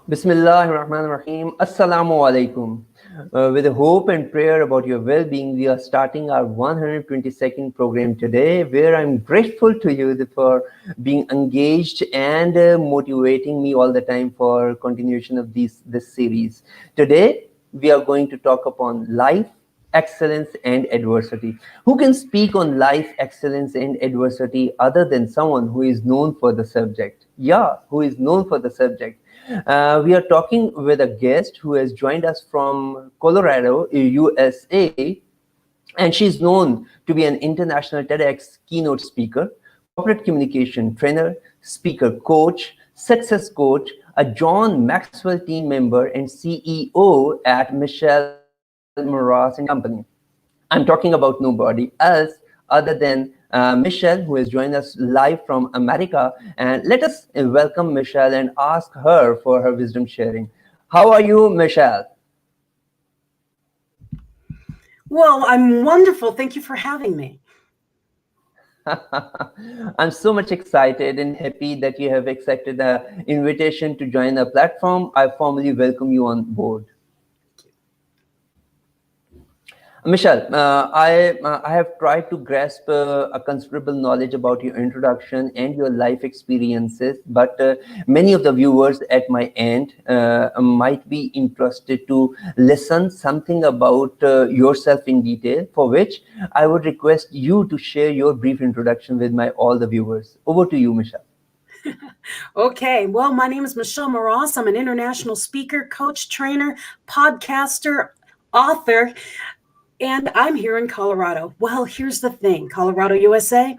Bismillahir Rahmanir Rahim. Assalamu alaikum. With a hope and prayer about your well-being, we are starting our 122nd program today, where I'm grateful to you for being engaged and motivating me all the time for continuation of this series. Today, we are going to talk upon life, excellence, and adversity. Who can speak on life, excellence, and adversity other than someone who is known for the subject? Yeah, who is known for the subject. We are talking with a guest who has joined us from Colorado, USA, and she's known to be an international TEDx keynote speaker, corporate communication trainer, speaker coach, success coach, a John Maxwell team member, and CEO at Michelle Mras and Company. I'm talking about nobody else other than Michelle, who has joined us live from America. And let us welcome Michelle and ask her for her wisdom sharing. How are you, Michelle? Well, I'm wonderful. Thank you for having me. I'm so much excited and happy that you have accepted the invitation to join our platform. I formally welcome you on board. Michelle, I have tried to grasp a considerable knowledge about your introduction and your life experiences, but many of the viewers at my end might be interested to listen something about yourself in detail, for which I would request you to share your brief introduction with all the viewers. Over to you, Michelle. Okay, well, my name is Michelle Mras. I'm an international speaker, coach, trainer, podcaster, author. And I'm here in Colorado. Well, here's the thing, Colorado, USA.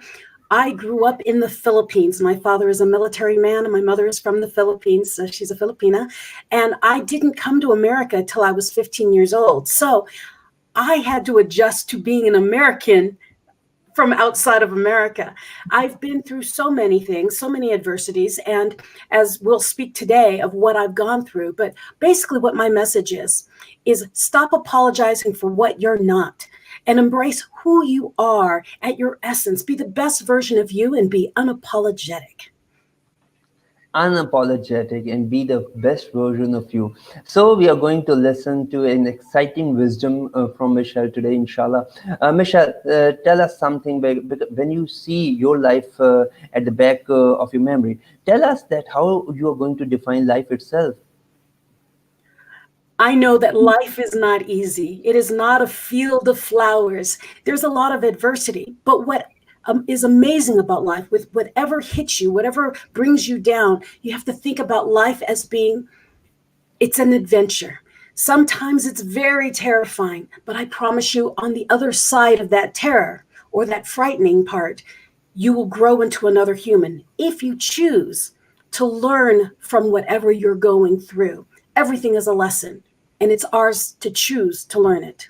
I grew up in the Philippines. My father is a military man and my mother is from the Philippines. So she's a Filipina. And I didn't come to America till I was 15 years old. So I had to adjust to being an American from outside of America. I've been through so many things, so many adversities, and as we'll speak today of what I've gone through, but basically what my message is stop apologizing for what you're not and embrace who you are at your essence. Be the best version of you and be unapologetic. Unapologetic and be the best version of you. So we are going to listen to an exciting wisdom from Michelle today, inshallah. Michelle, tell us something. When you see your life at the back of your memory, tell us that how you are going to define life itself. I know that life is not easy. It is not a field of flowers. There's a lot of adversity, but what is amazing about life, with whatever hits you, whatever brings you down, you have to think about life as being, it's an adventure. Sometimes it's very terrifying, but I promise you, on the other side of that terror or that frightening part, you will grow into another human if you choose to learn from whatever you're going through. Everything is a lesson, and it's ours to choose to learn it.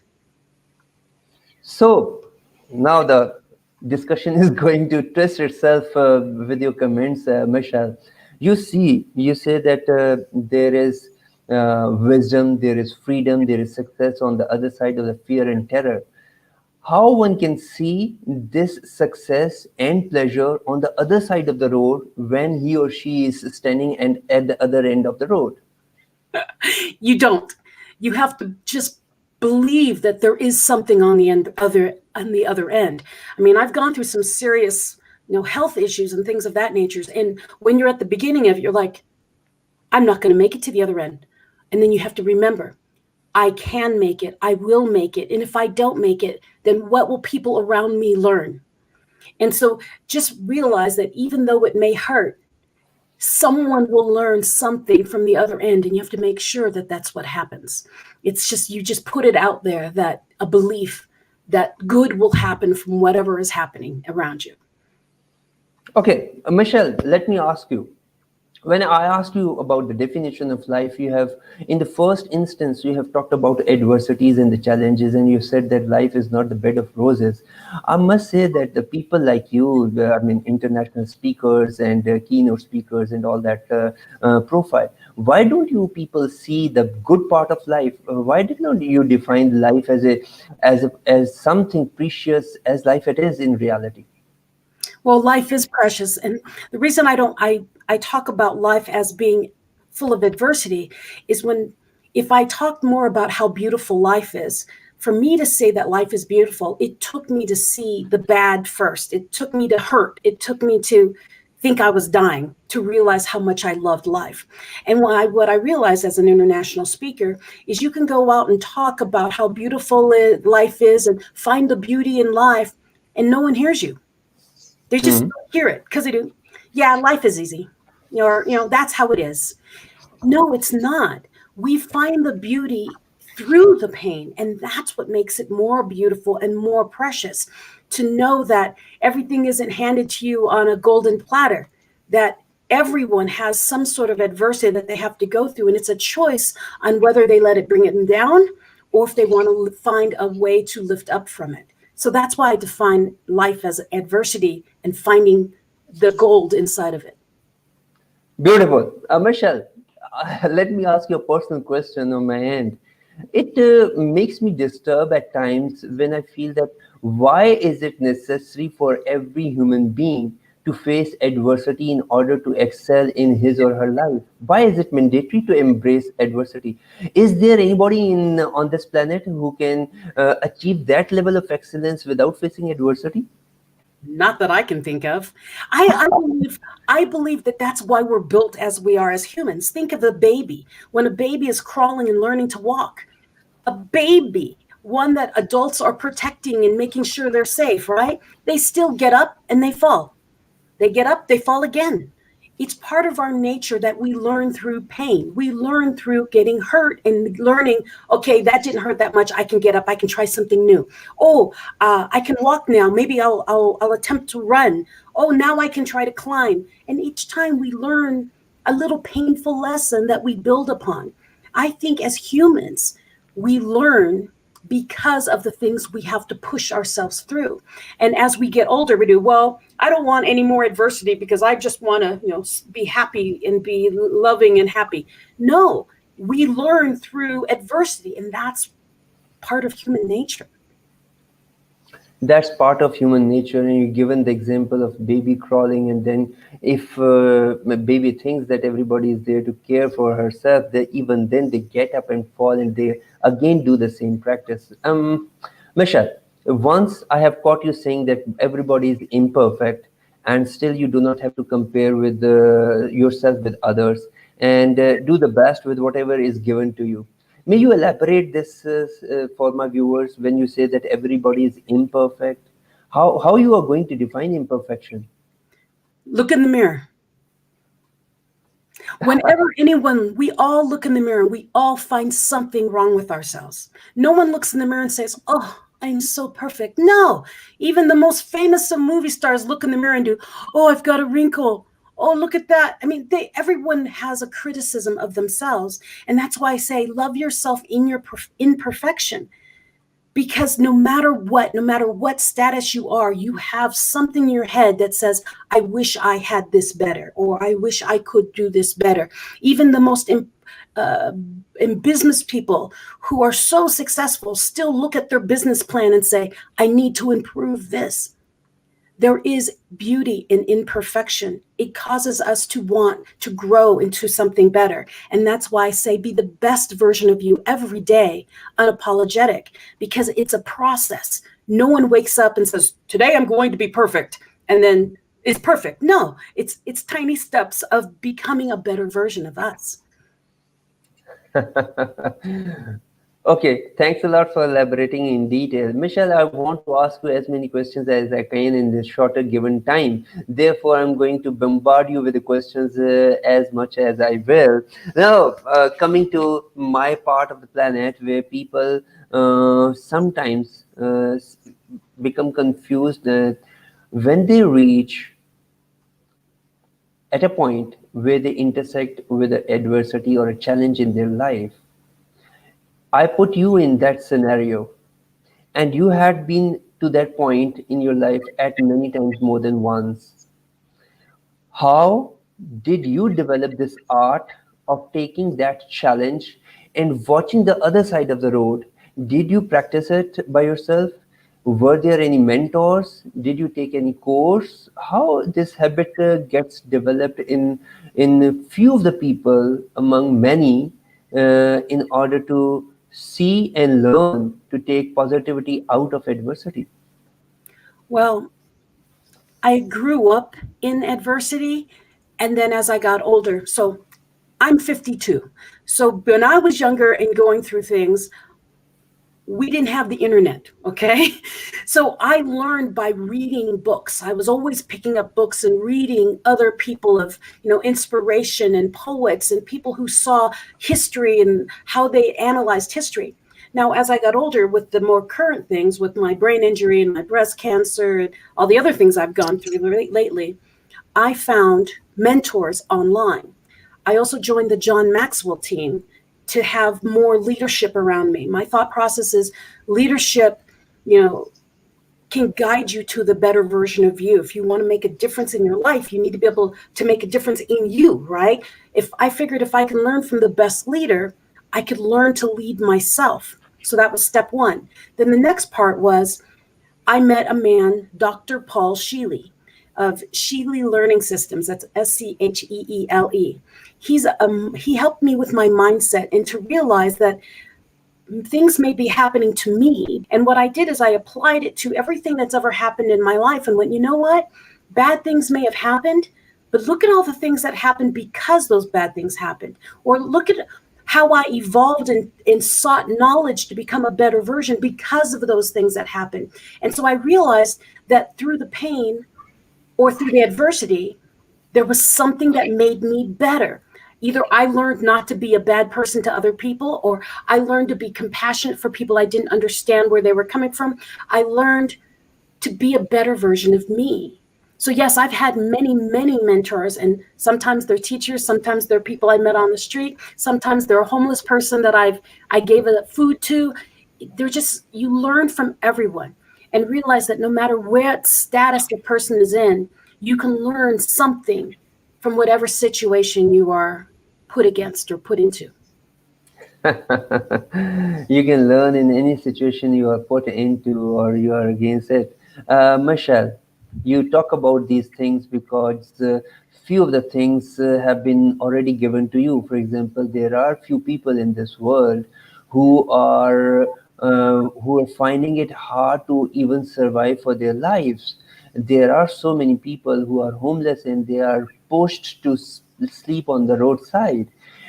So now the discussion is going to twist itself with your comments, Michelle. You say that there is wisdom, there is freedom, there is success on the other side of the fear and terror. How one can see this success and pleasure on the other side of the road when he or she is standing and at the other end of the road? You don't. You have to just believe that there is something on the other end. I mean, I've gone through some serious, health issues and things of that nature. And when you're at the beginning of it, you're like, I'm not going to make it to the other end. And then you have to remember, I can make it. I will make it. And if I don't make it, then what will people around me learn? And so just realize that even though it may hurt, someone will learn something from the other end, and you have to make sure that that's what happens. It's just, you just put it out there, that a belief that good will happen from whatever is happening around you. Okay, Michelle, let me ask you. When I asked you about the definition of life, you have, in the first instance, you have talked about adversities and the challenges, and you said that life is not the bed of roses. I must say that the people like you, international speakers and keynote speakers and all that profile, why don't you people see the good part of life? Why did not you define life as something precious as life it is in reality? Well, life is precious. And the reason I talk about life as being full of adversity is when, if I talked more about how beautiful life is, for me to say that life is beautiful, it took me to see the bad first. It took me to hurt. It took me to think I was dying to realize how much I loved life. And what I realized as an international speaker is you can go out and talk about how beautiful life is and find the beauty in life, and no one hears you. They just Mhm. don't hear it because they do. Yeah, life is easy, or that's how it is. No, it's not. We find the beauty through the pain, and that's what makes it more beautiful and more precious. To know that everything isn't handed to you on a golden platter, that everyone has some sort of adversity that they have to go through, and it's a choice on whether they let it bring them down or if they want to find a way to lift up from it. So that's why I define life as adversity and finding the gold inside of it. Beautiful. Michelle, let me ask you a personal question on my end. It makes me disturb at times when I feel that why is it necessary for every human being to face adversity in order to excel in his or her life? Why is it mandatory to embrace adversity? Is there anybody in on this planet who can achieve that level of excellence without facing adversity? Not that I can think of. I believe that that's why we're built as we are as humans. Think of a baby. When a baby is crawling and learning to walk, a baby, one that adults are protecting and making sure they're safe, right? They still get up and they fall. They get up, they fall again. It's part of our nature that we learn through pain. We learn through getting hurt and learning, okay, that didn't hurt that much. I can get up. I can try something new. Oh, I can walk now. Maybe I'll attempt to run. Oh, now I can try to climb. And each time we learn a little painful lesson that we build upon. I think as humans, we learn because of the things we have to push ourselves through. And as we get older, we do, well, I don't want any more adversity because I just want to, be happy and be loving and happy. No, we learn through adversity, and that's part of human nature. That's part of human nature, and you've given the example of baby crawling, and then if a baby thinks that everybody is there to care for herself, they even then they get up and fall and they again do the same practice. Michelle, once I have caught you saying that everybody is imperfect, and still you do not have to compare with yourself with others, and do the best with whatever is given to you. May you elaborate this for my viewers when you say that everybody is imperfect? How you are going to define imperfection? Look in the mirror. Whenever anyone, we all look in the mirror, we all find something wrong with ourselves. No one looks in the mirror and says, oh, I'm so perfect. No, even the most famous of movie stars look in the mirror and do, oh, I've got a wrinkle. Oh, look at that. I mean, everyone has a criticism of themselves. And that's why I say, love yourself in your imperfection. Because no matter what status you are, you have something in your head that says, I wish I had this better, or I wish I could do this better. Even the most in business people who are so successful still look at their business plan and say, I need to improve this. There is beauty in imperfection. It causes us to want to grow into something better. And that's why I say be the best version of you every day, unapologetic, because it's a process. No one wakes up and says, today I'm going to be perfect, and then it's perfect. No, it's tiny steps of becoming a better version of us. Okay, thanks a lot for elaborating in detail. Michelle, I want to ask you as many questions as I can in this shorter given time. Therefore, I'm going to bombard you with the questions as much as I will. Now, coming to my part of the planet where people sometimes become confused that when they reach at a point where they intersect with an adversity or a challenge in their life, I put you in that scenario, and you had been to that point in your life at many times more than once. How did you develop this art of taking that challenge and watching the other side of the road? Did you practice it by yourself? Were there any mentors? Did you take any course? How this habit gets developed in a few of the people among many, in order to see and learn to take positivity out of adversity? Well, I grew up in adversity, and then as I got older, so I'm 52. So when I was younger and going through things, we didn't have the internet, okay? So I learned by reading books. I was always picking up books and reading other people of, inspiration and poets and people who saw history and how they analyzed history. Now, as I got older with the more current things, with my brain injury and my breast cancer and all the other things I've gone through lately, I found mentors online. I also joined the John Maxwell team to have more leadership around me. My thought process is leadership, can guide you to the better version of you. If you want to make a difference in your life, you need to be able to make a difference in you, right? If I figured if I can learn from the best leader, I could learn to lead myself. So that was step one. Then the next part was I met a man, Dr. Paul Sheely of Sheely Learning Systems. That's Scheele. He helped me with my mindset and to realize that things may be happening to me. And what I did is I applied it to everything that's ever happened in my life and went, you know what? Bad things may have happened, but look at all the things that happened because those bad things happened. Or look at how I evolved and sought knowledge to become a better version because of those things that happened. And so I realized that through the pain or through the adversity, there was something that made me better. Either I learned not to be a bad person to other people, or I learned to be compassionate for people I didn't understand where they were coming from. I learned to be a better version of me. So yes, I've had many, many mentors, and sometimes they're teachers, sometimes they're people I met on the street, sometimes they're a homeless person that I gave food to. They're just, you learn from everyone and realize that no matter what status the person is in, you can learn something from whatever situation you are put against or put into. You can learn in any situation you are put into or you are against it. Michelle, you talk about these things because few of the things have been already given to you. For example, there are few people in this world who are finding it hard to even survive for their lives. There are so many people who are homeless and they are pushed to sleep on the roadside.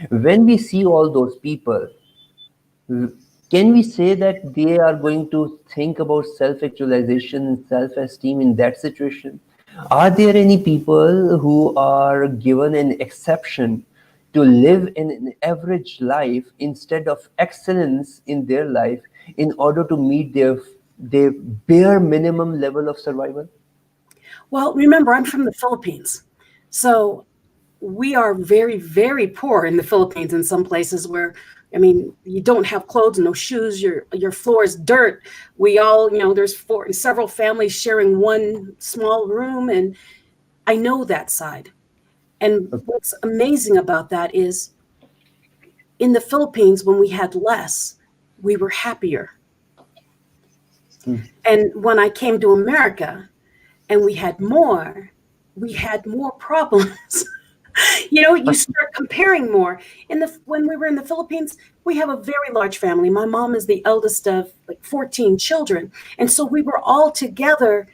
When we see all those people, can we say that they are going to think about self-actualization and self-esteem in that situation? Are there any people who are given an exception to live in an average life instead of excellence in their life in order to meet their bare minimum level of survival? Well, remember, I'm from the Philippines. So we are very, very poor in the Philippines in some places where, I mean, you don't have clothes, no shoes, your floor is dirt. We all, there's several families sharing one small room, and I know that side. And what's amazing about that is in the Philippines, when we had less, we were happier. And when I came to America and we had more problems. You start comparing more. When we were in the Philippines, we have a very large family. My mom is the eldest of like 14 children. And so we were all together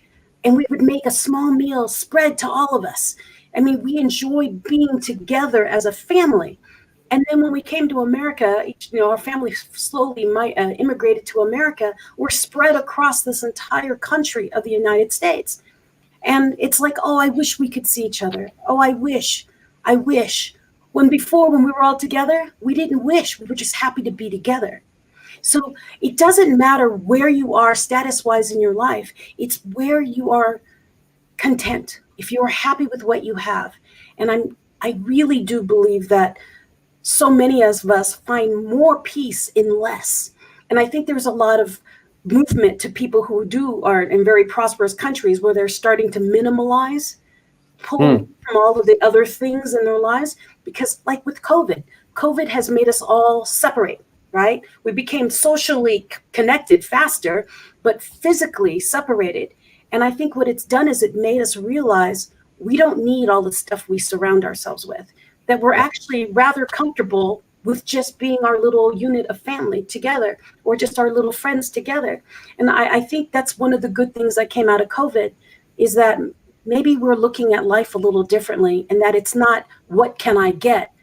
and we would make a small meal spread to all of us. I mean, we enjoyed being together as a family. And then when we came to America, our family slowly immigrated to America. We're spread across this entire country of the United States. And it's like, oh, I wish we could see each other. Oh, I wish. When we were all together, we didn't wish. We were just happy to be together. So it doesn't matter where you are status-wise in your life. It's where you are content, if you are happy with what you have. And I really do believe that so many of us find more peace in less. And I think there's a lot of movement to people who are in very prosperous countries where they're starting to minimalize, pull away from all of the other things in their lives. Because like with COVID has made us all separate, right? We became socially connected faster, but physically separated. And I think what it's done is it made us realize we don't need all the stuff we surround ourselves with, that we're actually rather comfortable with just being our little unit of family together, or just our little friends together. And I think that's one of the good things that came out of COVID, is that maybe we're looking at life a little differently, and that it's not what can I get,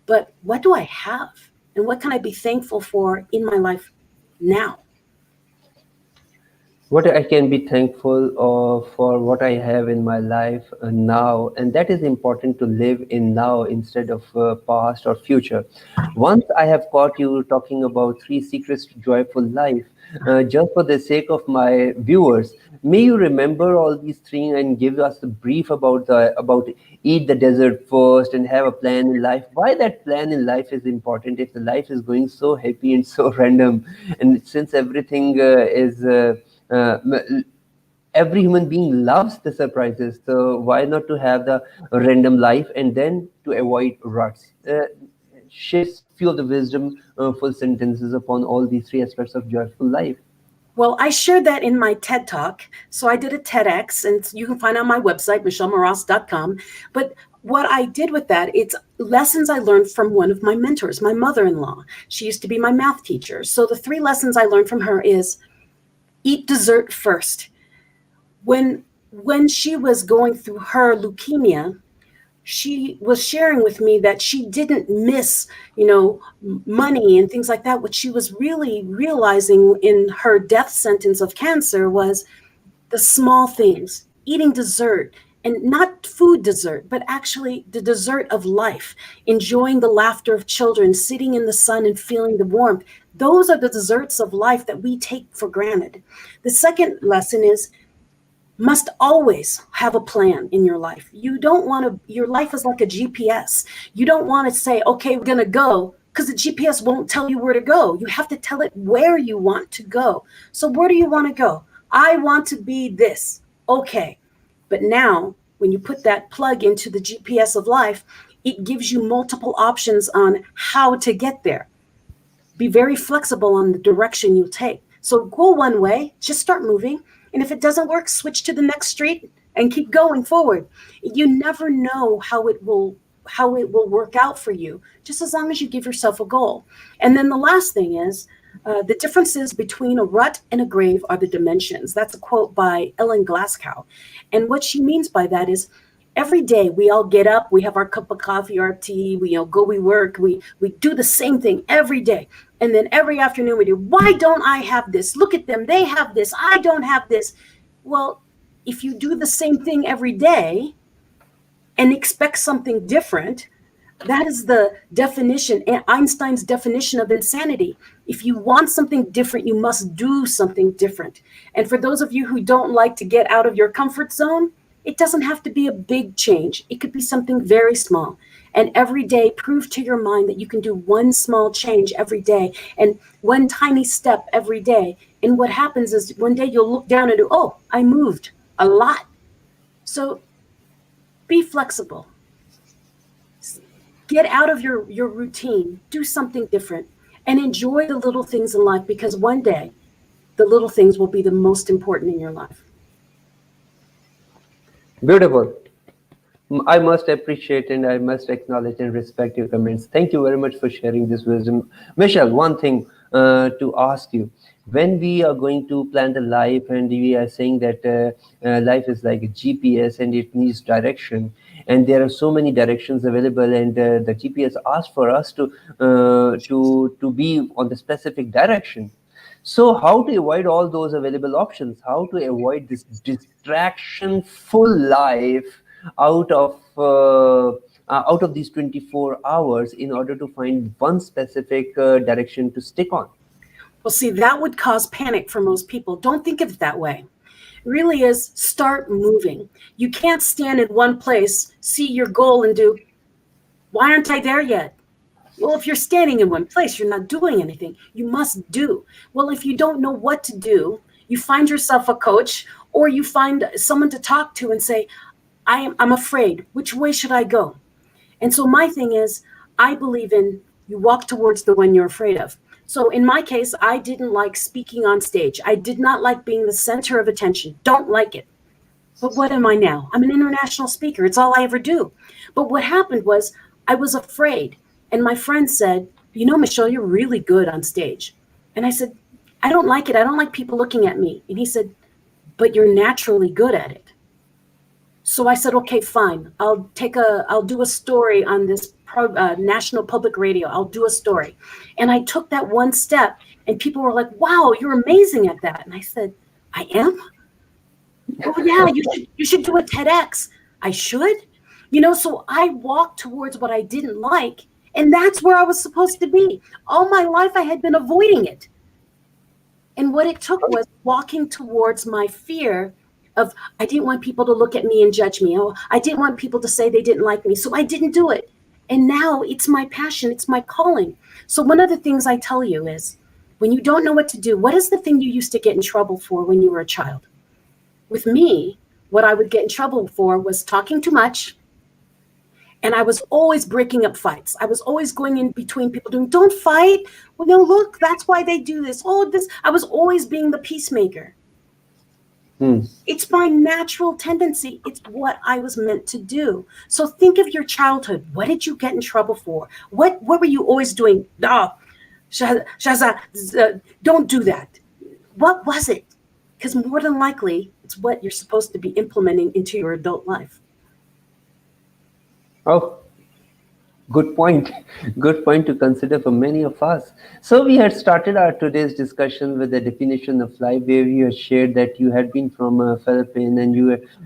but what do I have? And what can I be thankful for in my life now? What I can be thankful for what I have in my life now, and that is important to live in now instead of past or future. Once I have caught you talking about three secrets to joyful life, just for the sake of my viewers, may you remember all these three and give us a brief about eat the dessert first and have a plan in life. Why that plan in life is important if the life is going so happy and so random, and since everything is uh, every human being loves the surprises, so why not to have the random life and then to avoid ruts. Share few of the wisdom full sentences upon all these three aspects of joyful life. Well, I shared that in my TED Talk. So I did a TEDx, and you can find it on my website, michellemras.com. But what I did with that, it's lessons I learned from one of my mentors, my mother-in-law. She used to be my math teacher. So the three lessons I learned from her is eat dessert first. When she was going through her leukemia, she was sharing with me that she didn't miss, money and things like that. What she was really realizing in her death sentence of cancer was the small things, eating dessert, and not food dessert, but actually the dessert of life, enjoying the laughter of children, sitting in the sun and feeling the warmth. Those are the desserts of life that we take for granted. The second lesson is must always have a plan in your life. You don't want to, your life is like a GPS. You don't want to say, okay, we're going to go, because the GPS won't tell you where to go. You have to tell it where you want to go. So where do you want to go? I want to be this. Okay. But now when you put that plug into the GPS of life, it gives you multiple options on how to get there. Be very flexible on the direction you take. So go one way, just start moving. And if it doesn't work, switch to the next street and keep going forward. You never know how it will work out for you, just as long as you give yourself a goal. And then the last thing is the differences between a rut and a grave are the dimensions. That's a quote by Ellen Glasgow. And what she means by that is every day we all get up, we have our cup of coffee, our tea, we we work, we do the same thing every day. And then every afternoon we do, why don't I have this? Look at them, they have this, I don't have this. Well, if you do the same thing every day and expect something different, that is the definition, Einstein's definition of insanity. If you want something different, you must do something different. And for those of you who don't like to get out of your comfort zone, it doesn't have to be a big change. It could be something very small. And every day, prove to your mind that you can do one small change every day and one tiny step every day. And what happens is one day you'll look down and do, oh, I moved a lot. So be flexible. Get out of your routine. Do something different. And enjoy the little things in life, because one day the little things will be the most important in your life. Beautiful. I must appreciate and I must acknowledge and respect your comments. Thank you very much for sharing this wisdom. Michelle, one thing to ask you. When we are going to plan the life and we are saying that life is like a GPS and it needs direction, and there are so many directions available, and the GPS asks for us to be on the specific direction. So how to avoid all those available options? How to avoid this distraction-full life out of these 24 hours in order to find one specific direction to stick on? Well, see, that would cause panic for most people. Don't think of it that way. It really is start moving. You can't stand in one place, see your goal and do, why aren't I there yet? Well, if you're standing in one place, you're not doing anything. You must do. Well, if you don't know what to do, you find yourself a coach, or you find someone to talk to and say, I'm afraid. Which way should I go? And so my thing is, I believe in you walk towards the one you're afraid of. So in my case, I didn't like speaking on stage. I did not like being the center of attention. Don't like it. But what am I now? I'm an international speaker. It's all I ever do. But what happened was I was afraid. And my friend said, you know, Michelle, you're really good on stage. And I said, I don't like it. I don't like people looking at me. And he said, but you're naturally good at it. So I said, okay, fine. I'll do a story on this national public radio. I'll do a story. And I took that one step and people were like, wow, you're amazing at that. And I said, I am? Oh yeah, you should do a TEDx. I should? You know, so I walked towards what I didn't like, and that's where I was supposed to be. All my life I had been avoiding it. And what it took was walking towards my fear of I didn't want people to look at me and judge me. Oh, I didn't want people to say they didn't like me. So I didn't do it. And now it's my passion, it's my calling. So one of the things I tell you is when you don't know what to do, what is the thing you used to get in trouble for when you were a child? With me, what I would get in trouble for was talking too much. And I was always breaking up fights. I was always going in between people doing, don't fight. Well, no, look, that's why they do this. Oh, this. I was always being the peacemaker. It's my natural tendency. It's what I was meant to do. So think of your childhood. What did you get in trouble for? What were you always doing? Shaza, don't do that. What was it? Because more than likely, it's what you're supposed to be implementing into your adult life. Oh, good point. Good point to consider for many of us. So we had started our today's discussion with the definition of life, where you had shared that you had been from Philippines and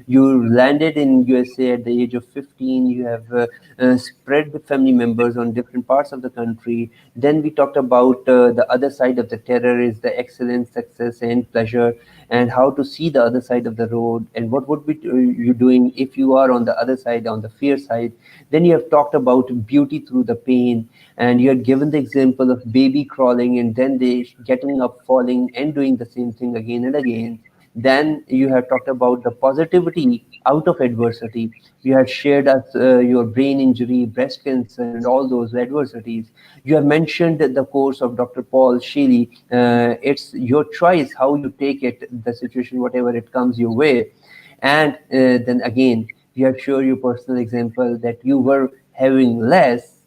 you landed in USA at the age of 15. You have spread with family members on different parts of the country. Then we talked about the other side of the terror is the excellence, success, and pleasure, and how to see the other side of the road, and what would be you doing if you are on the other side, on the fear side. Then you have talked about beauty through the pain, and you had given the example of baby crawling and then they getting up, falling, and doing the same thing again and again. Then you have talked about the positivity out of adversity. You had shared us your brain injury, breast cancer, and all those adversities. You have mentioned the course of Dr. Paul Sheely. It's your choice how you take it, the situation, whatever it comes your way. And then again, you have shared your personal example that you were having less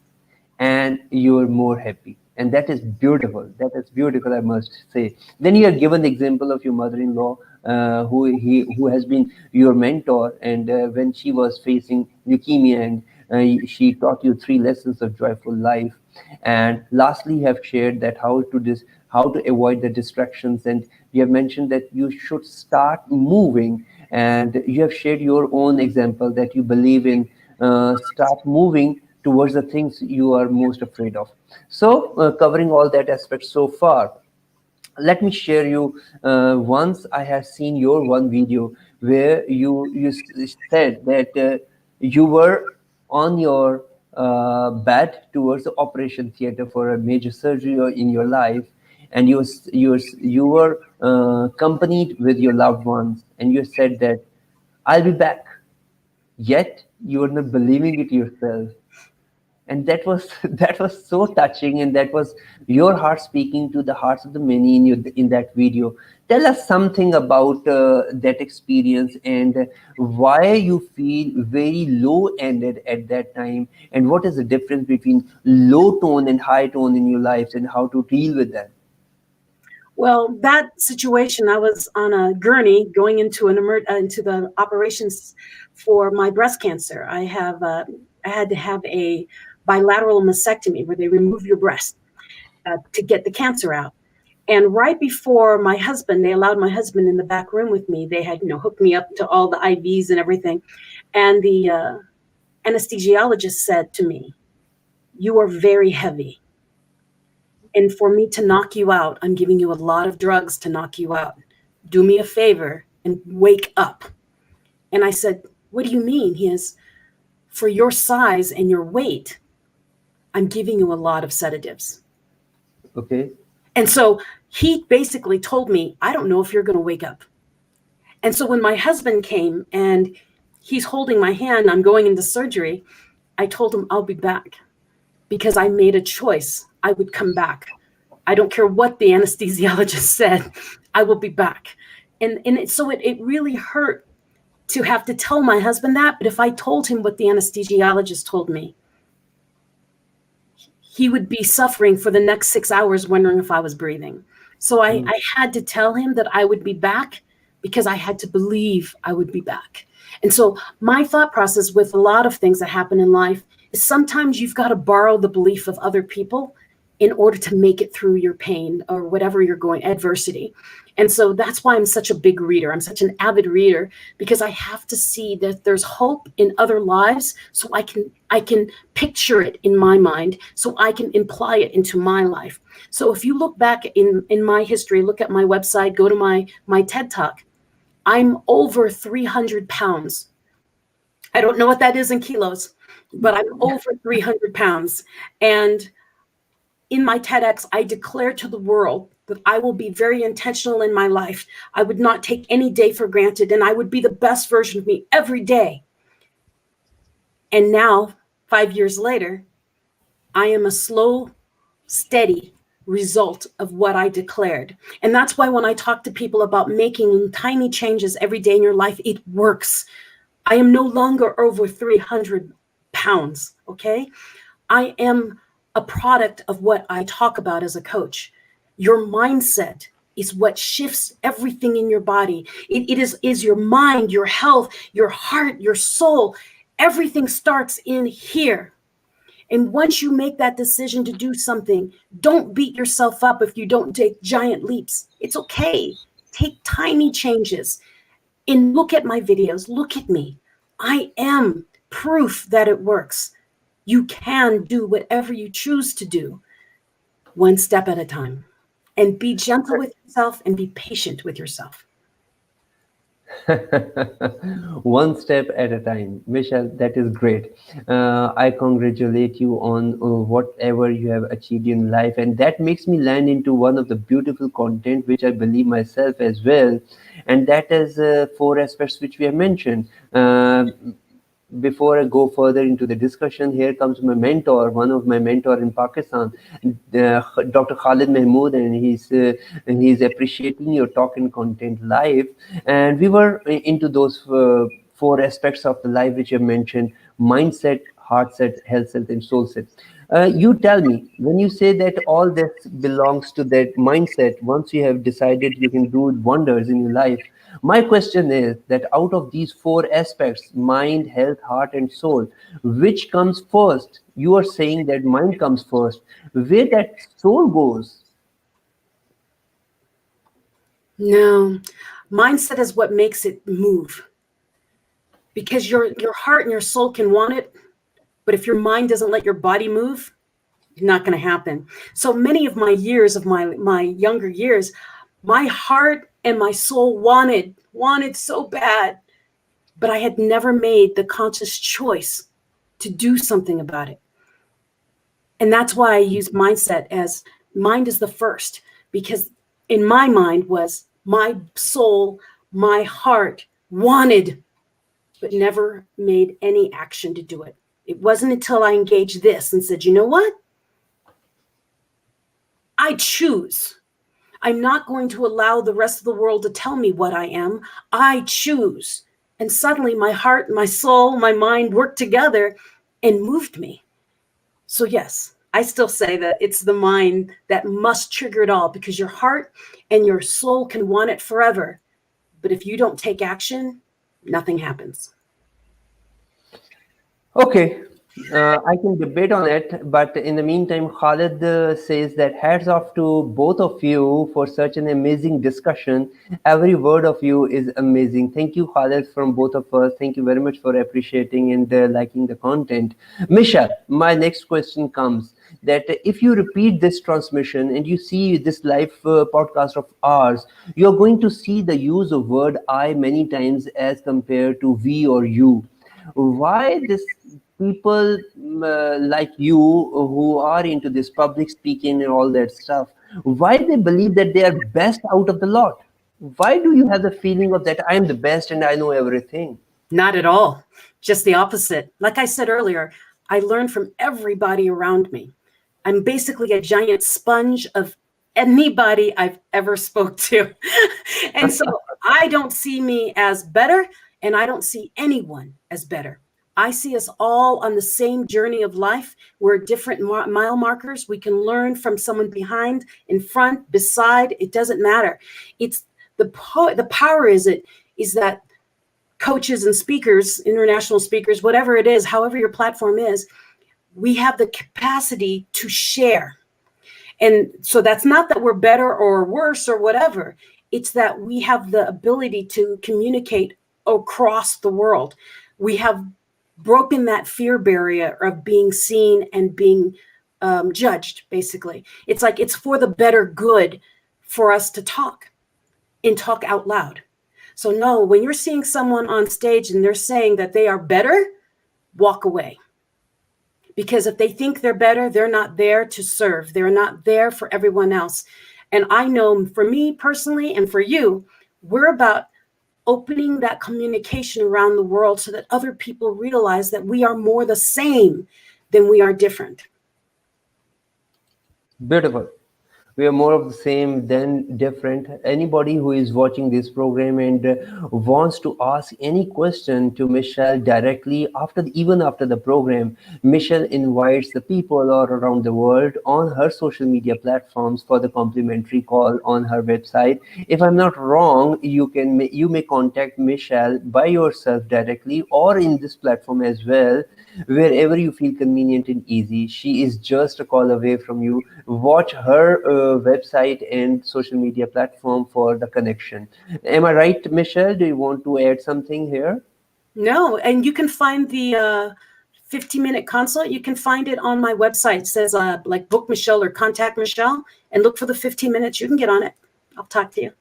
and you are more happy, and that is beautiful. That is beautiful, I must say. Then you have given the example of your mother-in-law, who has been your mentor, and when she was facing leukemia, and she taught you 3 lessons of joyful life. And lastly, you have shared that how to avoid the distractions, and you have mentioned that you should start moving, and you have shared your own example that you believe in start moving towards the things you are most afraid of. So, covering all that aspect so far, let me share you. Once I have seen your one video where you said that you were on your bed towards the operation theater for a major surgery in your life, and you were accompanied with your loved ones, and you said that I'll be back. Yet you were not believing it yourself, and that was that was so touching, and that was your heart speaking to the hearts of the many in that video. Tell us something about that experience, and why you feel very low ended at that time, and what is the difference between low tone and high tone in your lives, and how to deal with that. Well, that situation, I was on a gurney going into into the operations for my breast cancer. I had to have a bilateral mastectomy where they remove your breast to get the cancer out. And right before they allowed my husband in the back room with me. They had, hooked me up to all the IVs and everything. And the anesthesiologist said to me, "You are very heavy. And for me to knock you out, I'm giving you a lot of drugs to knock you out. Do me a favor and wake up." And I said, "What do you mean?" He is, "For your size and your weight, I'm giving you a lot of sedatives." Okay. And so he basically told me, "I don't know if you're going to wake up." And so when my husband came and he's holding my hand, I'm going into surgery, I told him I'll be back because I made a choice. I would come back. I don't care what the anesthesiologist said, I will be back. So it really hurt to have to tell my husband that. But if I told him what the anesthesiologist told me, he would be suffering for the next 6 hours wondering if I was breathing. So I had to tell him that I would be back because I had to believe I would be back. And so my thought process with a lot of things that happen in life is sometimes you've got to borrow the belief of other people in order to make it through your pain or whatever you're going, adversity. And so that's why I'm such a big reader. I'm such an avid reader because I have to see that there's hope in other lives so I can picture it in my mind so I can imply it into my life. So if you look back in my history, look at my website, go to my TED Talk, I'm over 300 pounds. I don't know what that is in kilos, but I'm over 300 pounds. And in my TEDx, I declare to the world that I will be very intentional in my life. I would not take any day for granted, and I would be the best version of me every day. And now, 5 years later, I am a slow, steady result of what I declared. And that's why when I talk to people about making tiny changes every day in your life, it works. I am no longer over 300 pounds, okay? I am a product of what I talk about as a coach. Your mindset is what shifts everything in your body. It is your mind, your health, your heart, your soul. Everything starts in here. And once you make that decision to do something, don't beat yourself up if you don't take giant leaps. It's okay. Take tiny changes. And look at my videos. Look at me. I am proof that it works. You can do whatever you choose to do, one step at a time. And be gentle with yourself and be patient with yourself. One step at a time. Michelle, that is great. I congratulate you on whatever you have achieved in life. And that makes me land into one of the beautiful content, which I believe myself as well. And that is 4 aspects which we have mentioned. Before I go further into the discussion, here comes my mentor, one of my mentor in Pakistan, Dr. Khalid Mahmood, and he's appreciating your talk and content live. And we were into those 4 aspects of the life which you mentioned: mindset, heart set, health set, and soul set. You tell me, when you say that all this belongs to that mindset, once you have decided you can do wonders in your life, my question is that out of these 4 aspects, mind, health, heart, and soul, which comes first? You are saying that mind comes first. Where that soul goes? No, mindset is what makes it move. Because your heart and your soul can want it, but if your mind doesn't let your body move, it's not going to happen. So many of my years, of my younger years, my heart and my soul wanted so bad, but I had never made the conscious choice to do something about it. And that's why I use mindset as mind is the first, because in my mind was my soul, my heart wanted, but never made any action to do it. It wasn't until I engaged this and said, you know what? I choose. I'm not going to allow the rest of the world to tell me what I am. I choose. And suddenly my heart, my soul, my mind worked together and moved me. So yes, I still say that it's the mind that must trigger it all, because your heart and your soul can want it forever. But if you don't take action, nothing happens. Okay, I can debate on it, but in the meantime, Khalid says that hats off to both of you for such an amazing discussion. Every word of you is amazing. Thank you, Khalid, from both of us. Thank you very much for appreciating and liking the content. Misha, my next question comes that if you repeat this transmission and you see this live podcast of ours, you're going to see the use of word I many times as compared to we or you. Why this people like you who are into this public speaking and all that stuff, why they believe that they are best out of the lot? Why do you have the feeling of that I am the best and I know everything? Not at all. Just the opposite. Like I said earlier, I learn from everybody around me. I'm basically a giant sponge of anybody I've ever spoke to. And so I don't see me as better, and I don't see anyone as better. I see us all on the same journey of life. We're different mile markers. We can learn from someone behind, in front, beside. It doesn't matter. It's the power is that coaches and speakers, international speakers, whatever it is, however your platform is, we have the capacity to share. And so that's not that we're better or worse or whatever. It's that we have the ability to communicate across the world. We have broken that fear barrier of being seen and being judged, basically. It's like it's for the better good for us to talk and talk out loud. So no, when you're seeing someone on stage and they're saying that they are better, walk away. Because if they think they're better, they're not there to serve. They're not there for everyone else. And I know for me personally and for you, we're about opening that communication around the world so that other people realize that we are more the same than we are different. Beautiful. We are more of the same than different. Anybody who is watching this program and wants to ask any question to Michelle directly even after the program, Michelle invites the people all around the world on her social media platforms for the complimentary call on her website. If I'm not wrong, you may contact Michelle by yourself directly or in this platform as well, wherever you feel convenient and easy. She is just a call away from you. Watch her website and social media platform for the connection. Am I right, Michelle? Do you want to add something here? No, and you can find the 15-minute consult. You can find it on my website. It says like book Michelle or contact Michelle, and look for the 15 minutes. You can get on it. I'll talk to you.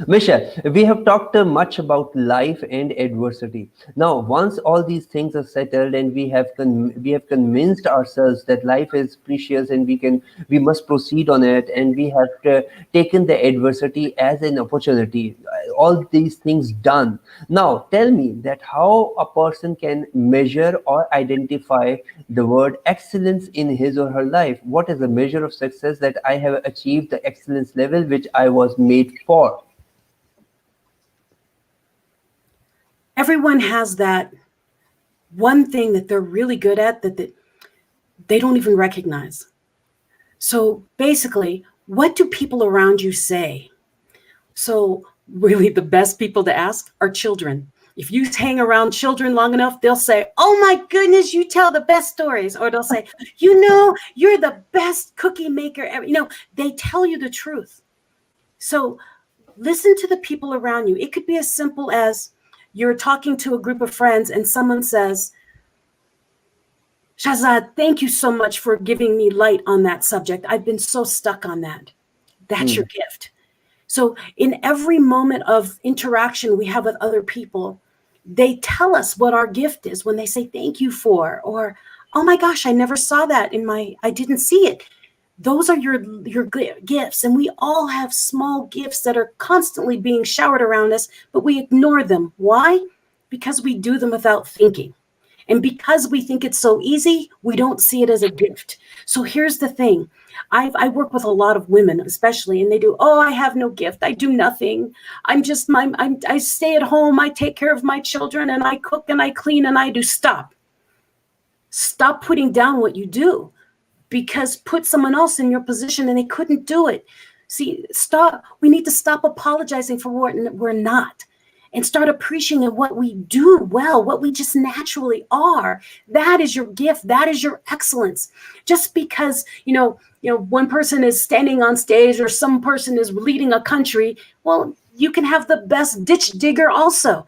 Michelle, we have talked much about life and adversity. Now, once all these things are settled and we have convinced ourselves that life is precious and we must proceed on it, and we have taken the adversity as an opportunity, all these things done. Now, tell me that how a person can measure or identify the word excellence in his or her life. What is the measure of success that I have achieved the excellence level which I was made for? Everyone has that one thing that they're really good at that they don't even recognize. So basically, what do people around you say? So really the best people to ask are children. If you hang around children long enough, they'll say, "Oh my goodness, you tell the best stories." Or they'll say, "You're the best cookie maker ever." They tell you the truth. So listen to the people around you. It could be as simple as you're talking to a group of friends and someone says, "Shahzad, thank you so much for giving me light on that subject. I've been so stuck on that." That's your gift. So in every moment of interaction we have with other people, they tell us what our gift is when they say thank you for, or, "Oh my gosh, I never saw that I didn't see it." Those are your gifts. And we all have small gifts that are constantly being showered around us, but we ignore them. Why? Because we do them without thinking. And because we think it's so easy, we don't see it as a gift. So here's the thing. I work with a lot of women, especially, and they do, "Oh, I have no gift. I do nothing. I stay at home. I take care of my children, and I cook and I clean and I do." Stop. Stop putting down what you do, because put someone else in your position and they couldn't do it. See, stop. We need to stop apologizing for what we're not, and start appreciating what we do well, what we just naturally are. That is your gift. That is your excellence. Just because, one person is standing on stage or some person is leading a country, well, you can have the best ditch digger also.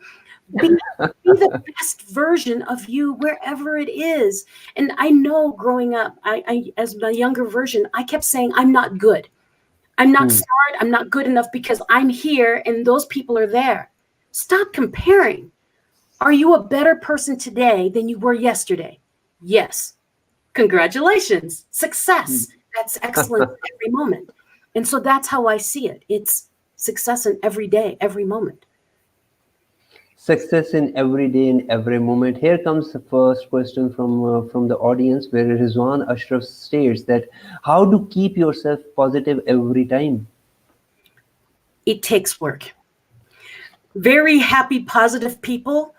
Be the best version of you wherever it is. And I know growing up, I as my younger version, I kept saying, "I'm not good. I'm not smart. I'm not good enough because I'm here and those people are there." Stop comparing. Are you a better person today than you were yesterday? Yes. Congratulations. Success. That's excellent every moment. And so that's how I see it. It's success in every day, every moment. success in every day, in every moment. Here comes the first question from the audience, where Rizwan Ashraf states that how to keep yourself positive every time. It takes work. Very happy, positive people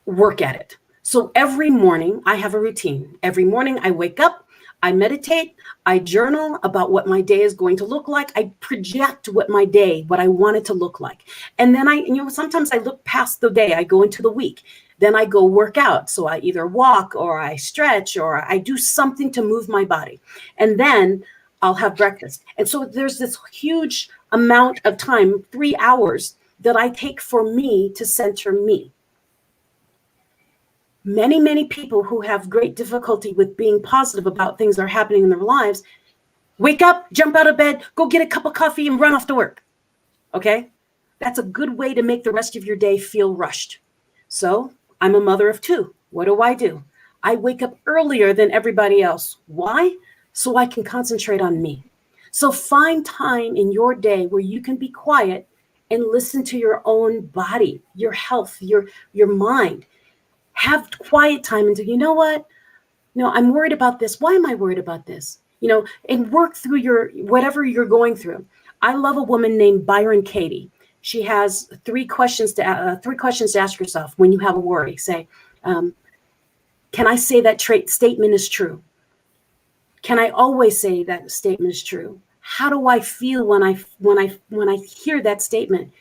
work at it. So every morning I have a routine. Every morning I wake up, I meditate, I journal about what my day is going to look like. I project what I want it to look like. And then sometimes I look past the day, I go into the week. Then I go work out. So I either walk or I stretch or I do something to move my body. And then I'll have breakfast. And so there's this huge amount of time, 3 hours, that I take for me to center me. Many, many people who have great difficulty with being positive about things that are happening in their lives wake up, jump out of bed, go get a cup of coffee and run off to work. Okay? That's a good way to make the rest of your day feel rushed. So I'm a mother of two. What do? I wake up earlier than everybody else. Why? So I can concentrate on me. So find time in your day where you can be quiet and listen to your own body, your health, your mind. Have quiet time and do, you know what? No, I'm worried about this. Why am I worried about this? And work through whatever you're going through. I love a woman named Byron Katie. She has three questions to ask yourself when you have a worry. Say, can I say that statement is true? Can I always say that statement is true? How do I feel when I hear that statement?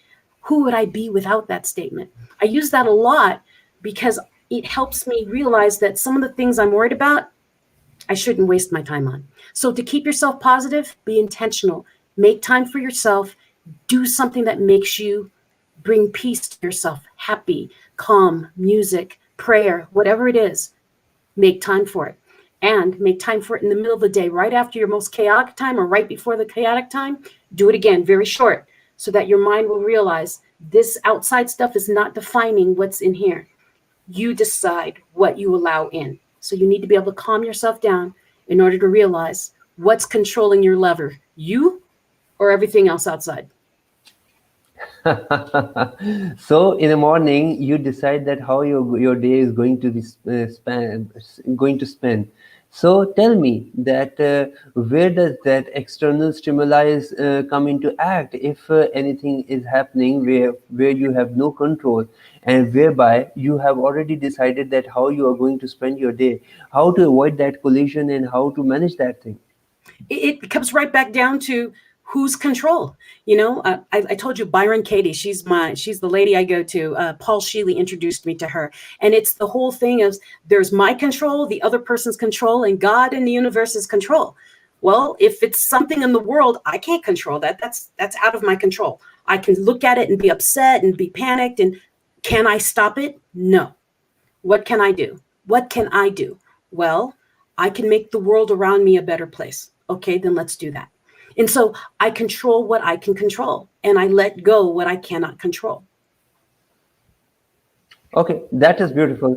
Who would I be without that statement? I use that a lot because it helps me realize that some of the things I'm worried about, I shouldn't waste my time on. So to keep yourself positive, be intentional. Make time for yourself. Do something that makes you bring peace to yourself, happy, calm, music, prayer, whatever it is. Make time for it. And make time for it in the middle of the day, right after your most chaotic time or right before the chaotic time. Do it again, very short, so that your mind will realize this outside stuff is not defining what's in here. You decide what you allow in. So you need to be able to calm yourself down in order to realize what's controlling your lever, you or everything else outside. So in the morning, you decide that how your day is going to be going to spend. So tell me that where does that external stimuli come into act if anything is happening where you have no control, and whereby you have already decided that how you are going to spend your day, how to avoid that collision and how to manage that thing? It comes right back down to who's control. I told you Byron Katie, she's the lady I go to. Paul Sheely introduced me to her. And it's the whole thing of there's my control, the other person's control, and God and the universe's control. Well, if it's something in the world, I can't control that. That's out of my control. I can look at it and be upset and be panicked. And can I stop it? No. What can I do? What can I do? Well, I can make the world around me a better place. Okay, then let's do that. And so I control what I can control, and I let go what I cannot control. Okay, that is beautiful.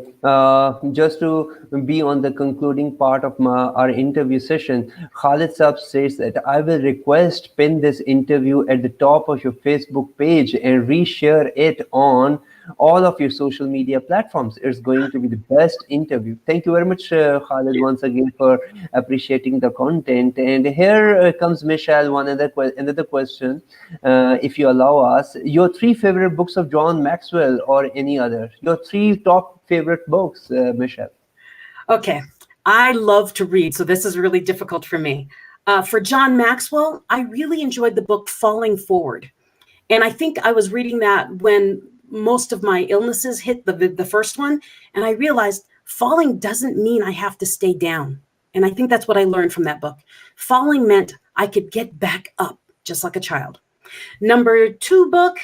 Just to be on the concluding part of our interview session, Khalid Saab says that I will request pin this interview at the top of your Facebook page and reshare it on all of your social media platforms. It's going to be the best interview. Thank you very much, Khalid, once again for appreciating the content. And here comes Michelle, another question, if you allow us. Your three favorite books of John Maxwell or any other? Your three top favorite books, Michelle. Okay, I love to read, so this is really difficult for me. For John Maxwell, I really enjoyed the book Falling Forward. And I think I was reading that when most of my illnesses hit the first one. And I realized falling doesn't mean I have to stay down. And I think that's what I learned from that book. Falling meant I could get back up just like a child. Number two book,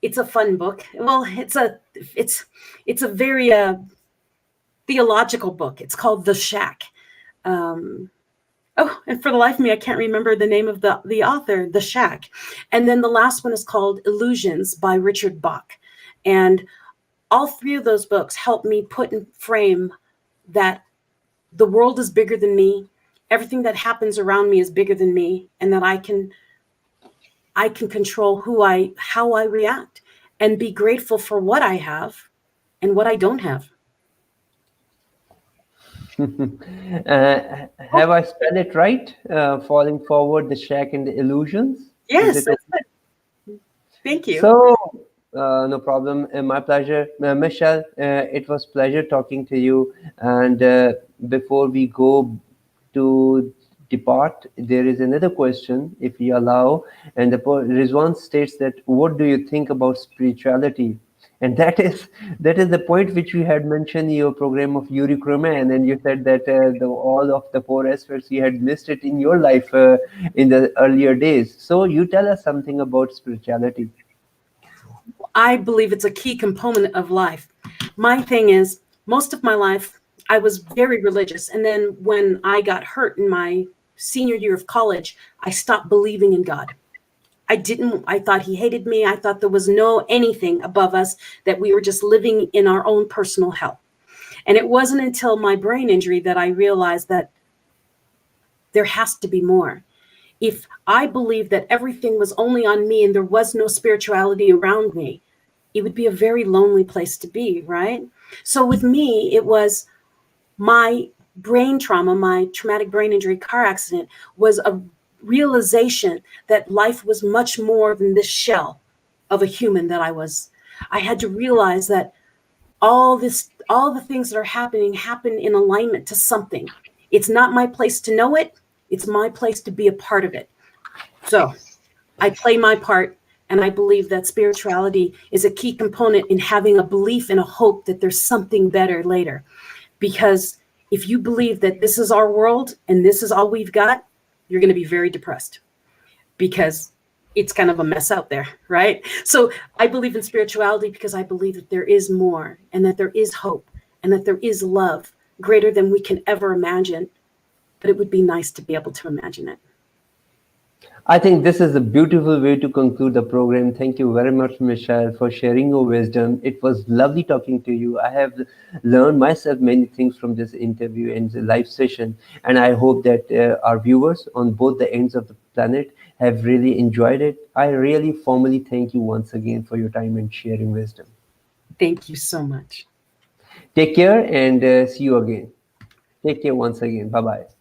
it's a fun book. Well, it's a very theological book. It's called The Shack. And for the life of me, I can't remember the name of the author, The Shack. And then the last one is called Illusions by Richard Bach. And all three of those books help me put in frame that the world is bigger than me. Everything that happens around me is bigger than me, and that I can control how I react. and be grateful for what I have and what I don't have. Have I spelled it right? Falling forward, the shack, and the illusions. Is Yes, it that's okay? good. Thank you. So, no problem. My pleasure, Michelle. It was pleasure talking to you. And before we go to depart, there is another question, if you allow. And the Rizwan states that, "What do you think about spirituality?" And that is the point which you had mentioned in your program of Yuri Kroman, and you said that all of the four aspects you had missed it in your life in the earlier days. So you tell us something about spirituality. I believe it's a key component of life. My thing is, most of my life, I was very religious. And then when I got hurt in my senior year of college, I stopped believing in God. I thought he hated me. I thought there was no anything above us, that we were just living in our own personal hell. And it wasn't until my brain injury that I realized that there has to be more. If I believed that everything was only on me and there was no spirituality around me, it would be a very lonely place to be, right? So with me, it was my brain trauma, my traumatic brain injury car accident was a realization that life was much more than this shell of a human that I was. I had to realize that all the things that are happening happen in alignment to something. It's not my place to know it. It's my place to be a part of it. So I play my part, and I believe that spirituality is a key component in having a belief and a hope that there's something better later. Because if you believe that this is our world and this is all we've got, you're going to be very depressed, because it's kind of a mess out there, right? So I believe in spirituality because I believe that there is more, and that there is hope, and that there is love greater than we can ever imagine. But it would be nice to be able to imagine it. I think this is a beautiful way to conclude the program. Thank you very much, Michelle, for sharing your wisdom. It was lovely talking to you. I have learned myself many things from this interview and the live session, and I hope that our viewers on both the ends of the planet have really enjoyed it. I really formally thank you once again for your time and sharing wisdom. Thank you so much. Take care and see you again. Take care once again. Bye bye.